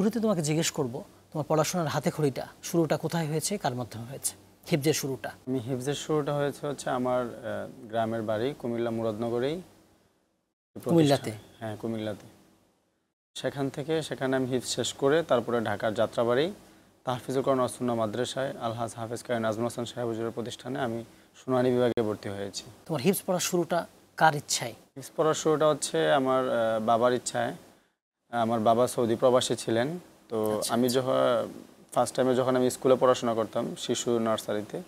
শুরুতে তোমাকে জিজ্ঞেস করব তোমার পড়াশোনার হাতেখড়িটা শুরুটা কোথায় হয়েছে, কার মাধ্যমে হয়েছে হিফজের শুরুটা? আমি হিফজের শুরুটা হয়েছে হচ্ছে আমার গ্রামের বাড়ি কুমিল্লা মুরাদনগরেই। কুমিল্লাতে? হ্যাঁ, কুমিল্লাতে। সেখানে আমি হিফজ শেষ করে তারপরে ঢাকার যাত্রাবাড়ি তাহফিজুল কোরআন ওয়াস সুন্নাহ মাদ্রাসায় আলহাজ হাফেজ কারি নাজমুল হাসান সাহেব হুজুরের প্রতিষ্ঠানে আমি শুনানি বিভাগে ভর্তি হয়েছি। তোমার হিফজ পড়ার শুরুটা কার ইচ্ছায়? হিফজ পড়ার শুরুটা হচ্ছে আমার বাবার ইচ্ছায়। আমার বাবা সৌদি প্রবাসী ছিলেন, তো আমি ফার্স্ট টাইমে যখন আমি স্কুলে পড়াশোনা করতাম শিশু নার্সারিতে,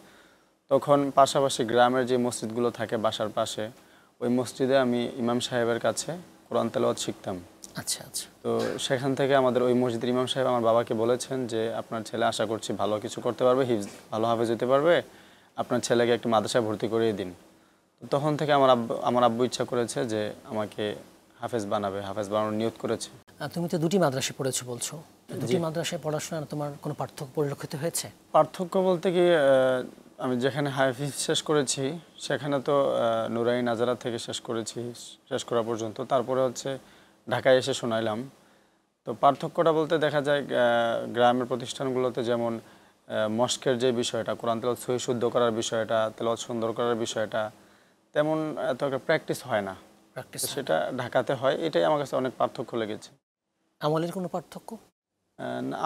তখন পাশাপাশি গ্রামের যে মসজিদগুলো থাকে বাসার পাশে, ওই মসজিদে আমি ইমাম সাহেবের কাছে কোরআন তেলাওয়াত শিখতাম। আচ্ছা আচ্ছা। তো সেখান থেকে আমাদের ওই মসজিদের ইমাম সাহেব আমার বাবাকে বলেছেন যে আপনার ছেলে আশা করছি ভালো কিছু করতে পারবে, ভালো হাফেজ হতে পারবে, আপনার ছেলেকে একটু মাদ্রাসায় ভর্তি করিয়ে দিন। তো তখন থেকে আমার আব্বু ইচ্ছা করেছে যে আমাকে হাফেজ বানানোর নিয়ত করেছে। তুমি তো দুটি মাদ্রাসায় পড়েছো বলছো, দুটি মাদ্রাসায় পড়াশোনার তোমার কোনো পার্থক্য পরিলক্ষিত হয়েছে? পার্থক্য বলতে কি, আমি যেখানে হাফিজ শেষ করেছি সেখানে তো নুরাইন নাজারা থেকে শেষ করা পর্যন্ত, তারপরে হচ্ছে ঢাকায় এসে শোনাইলাম। তো পার্থক্যটা বলতে দেখা যায় গ্রামের প্রতিষ্ঠানগুলোতে যেমন মস্কের যে বিষয়টা, কোরআন তেলাওয়াত সহি শুদ্ধ করার বিষয়টা, তেলাওয়াত সুন্দর করার বিষয়টা তেমন এত একটা প্র্যাকটিস হয় না, সেটা ঢাকাতে হয়। এটাই আমার কাছে অনেক পার্থক্য লেগেছে। আমলের কোনো পার্থক্য?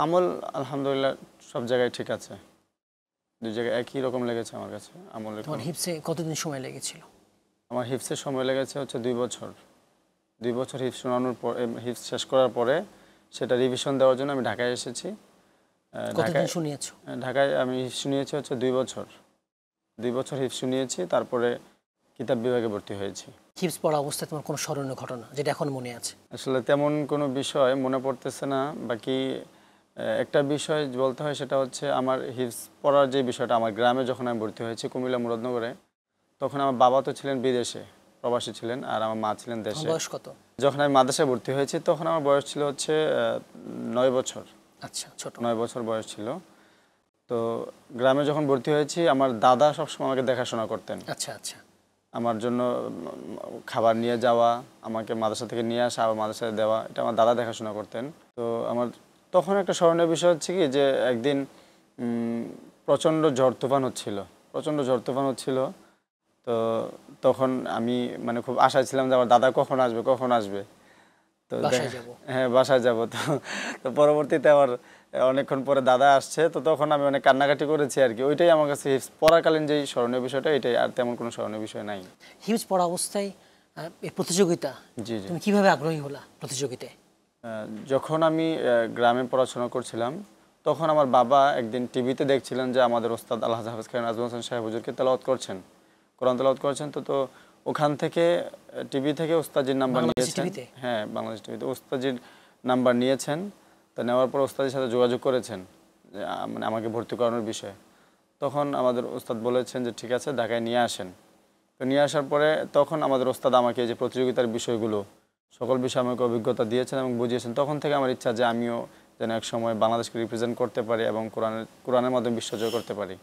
আমল আলহামদুলিল্লাহ সব জায়গায় ঠিক আছে, দুই জায়গায় একই রকম লেগেছে আমার কাছে আমলের। তোমার হিফজে কতদিন সময় লেগেছিল? আমার হিফজের সময় লেগেছে হচ্ছে 2 বছর। 2 বছর হিফজ শোনানোর পর, হিফজ শেষ করার পরে সেটা রিভিশন দেওয়ার জন্য আমি ঢাকায় এসেছি। কতদিন শুনিয়েছো? ঢাকায় আমি শুনিয়েছি হচ্ছে 2 বছর। 2 বছর হিফজ শুনিয়েছি, তারপরে কিতাব বিভাগে ভর্তি হয়েছি। হিফজ পড়া অবস্থায় তোমার কোনো স্মরণীয় ঘটনা যেটা এখন মনে আছে? আসলে তেমন কোনো বিষয় মনে পড়তেছে না, বাকি একটা বিষয় বলতে হয়, সেটা হচ্ছে আমার হিফজ পড়ার যে বিষয়টা, আমার গ্রামে যখন আমি ভর্তি হয়েছি কুমিল্লা মুরাদনগরে, তখন আমার বাবা তো ছিলেন বিদেশে, প্রবাসী ছিলেন, আর আমার মা ছিলেন দেশে। বয়স কত যখন আমি মাদ্রাসায় ভর্তি হয়েছি তখন আমার বয়স ছিল হচ্ছে 9 বছর। আচ্ছা, ছোট। 9 বছর বয়স ছিল। তো গ্রামে যখন ভর্তি হয়েছি আমার দাদা সবসময় আমাকে দেখাশোনা করতেন। আচ্ছা আচ্ছা। আমার জন্য খাবার নিয়ে যাওয়া, আমাকে মাদ্রাসা থেকে নিয়ে আসা, আবার মাদ্রাসায় দেওয়া, এটা আমার দাদা দেখাশোনা করতেন। তো আমার তখন একটা স্মরণীয় বিষয় হচ্ছে কি, যে একদিন প্রচণ্ড ঝড় তুফান হচ্ছিল। তো তখন আমি মানে খুব আশায় ছিলাম যে আমার দাদা কখন আসবে। তো হ্যাঁ, বাসায় যাব। তো পরবর্তীতে আবার অনেকক্ষণ পরে দাদা আসছে, তো তখন আমি অনেক কান্নাকাটি করেছি আর কি। ওইটাই আমার কাছে হিফজ পড়াকালীন যেই স্মরণীয় বিষয়টা, এটাই, আর তেমন কোনো স্মরণীয় বিষয় নাই। হিফজ পড়া অবস্থায় এই প্রতিযোগিতা, তুমি কিভাবে আগ্রহী হলা প্রতিযোগিতায়? যখন আমি গ্রামে পড়াশোনা করছিলাম তখন আমার বাবা একদিন টিভিতে দেখছিলেন যে আমাদের ওস্তাদ আলহাজ হাফেজ কারি নাজমুল হাসান সাহেব হুজুরকে কোরআন তেলাওয়াত করছেন। তো ওখান থেকে টিভি থেকে ওস্তাজির নাম্বার নিয়েছেন। হ্যাঁ, বাংলাদেশ টিভিতে ওস্তাজির নাম্বার নিয়েছেন। তো নেওয়ার পর ওস্তাদের সাথে যোগাযোগ করেছেন যে মানে আমাকে ভর্তি করানোর বিষয়ে। তখন আমাদের ওস্তাদ বলেছেন যে ঠিক আছে, ঢাকায় নিয়ে আসেন। তো নিয়ে আসার পরে তখন আমাদের ওস্তাদ আমাকে যে প্রতিযোগিতার বিষয়গুলো, সকল বিষয়ে আমাকে অভিজ্ঞতা দিয়েছেন এবং বুঝিয়েছেন। তখন থেকে আমার ইচ্ছা যে আমিও যেন এক সময় বাংলাদেশকে রিপ্রেজেন্ট করতে পারি এবং কোরআনের মাধ্যমে বিশ্বজয় করতে পারি।